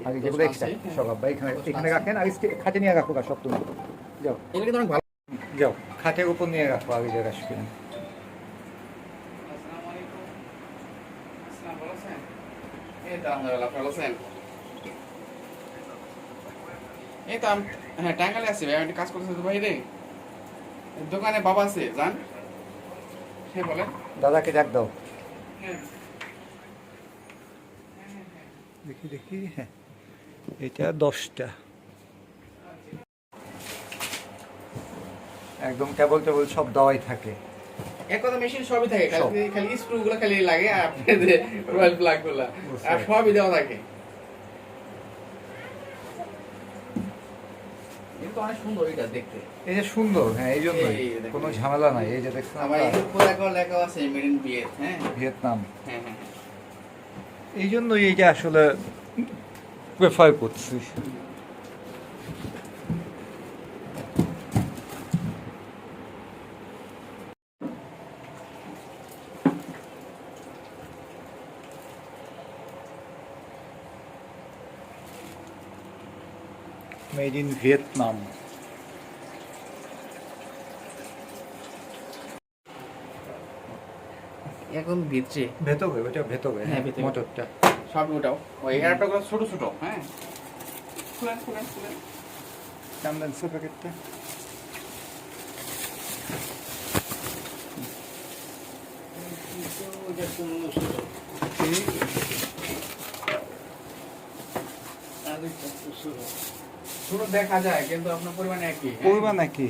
আগে যেগুলো এক্সট্রা সব আব্বা এখানে এখানে রাখেন, আগে খাটে নিয়ে রাখো সব তুমি। যাও এটা কিন্তু অনেক ভালো। যাও খাটের উপর নিয়ে রাখো আগে জায়গা শুকিয়ে। এই তো হ্যাঁ টাঙ্গালে আছি ভাই, আমি কাজ করতেছি তো বাইরে দোকানে, বাবা আছে জান। হ্যাঁ বলেন। দাদাকে ডাক দাও। হ্যাঁ দেখি দেখি, হ্যাঁ এটা 10টা একদম কেবল টেবল সব দেওয়াই থাকে। এক কথা মেশিন সবই থাকে, খালি স্ক্রু গুলো খালি লাগে আর রয়্যাল প্লাগ গুলো আর সবই দেওয়া থাকে। কিন্তু অনেক সুন্দর এটা দেখতে। এই যে সুন্দর, হ্যাঁ এই জন্যই কোনো ঝামেলা নাই। এই যে দেখছেন আমার এই পুরো একবার লেখা আছে মেড ইন ভিয়েত, হ্যাঁ ভিয়েতনাম। হ্যাঁ হ্যাঁ এই জন্যই এইটা আসলে প্রেফার করছি। Made in Vietnam. এখন ভিতরে ভেতরে, ওটা ভেতরে, হ্যাঁ ভেতরে মোটরটা সব ওটাও ওই একটা করে ছোট ছোট। হ্যাঁ খুলেন খুলেন খুলেন কন্ডেন্সার প্যাকেটটা। ছোট দেখা যায় কিন্তু আপনার পরিমাণ একই। পরিমাণ একই।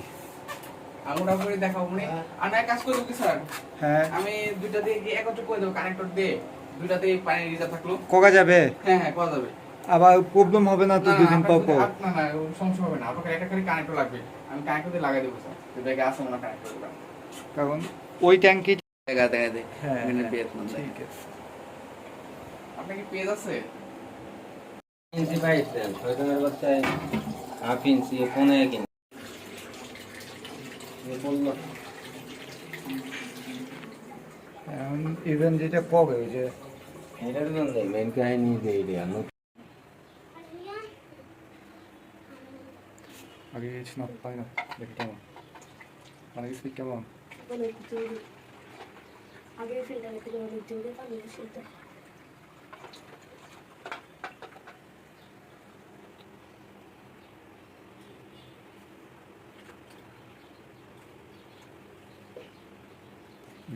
আঙুটা করে দেখাবো মানে আর না কাজ করবো কি স্যার, হ্যাঁ আমি দুইটা দিয়ে একত্র করে দেবো কানেক্টর দিয়ে, দুইটা দিয়ে পানি রিজার্ভ থাকলো। করা যাবে, হ্যাঁ হ্যাঁ করা যাবে। আবার প্রবলেম হবে না তো দুদিন পর পর? না না সমস্যা হবে না, আপনার একটা খালি কানেক্টর লাগবে, আমি কানেক্টর দিয়ে লাগাই দেবো স্যার। তো দেখে আসে মনে কানেক্টর গুলো, কারণ ওই ট্যাঙ্কি। দেখা দেখা দে। হ্যাঁ ঠিক আছে। আপনার কি পেজ আছে? ইঞ্চি পাইছেন শয়তানের বাচ্চায় হাফ ইঞ্চি 1.5 ইঞ্চি বললো। এখন ইভেন যেটা পড়ে ওই যে এটার জন্য মেন কাহিনী যে এটা আগে না পাই না দেখি কেমন আগে স্পিড কেমন। অনেক জোরে আগের ফিল্টারের থেকে অনেক জোরে পানি সেটা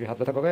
হাত ব্যথা করে।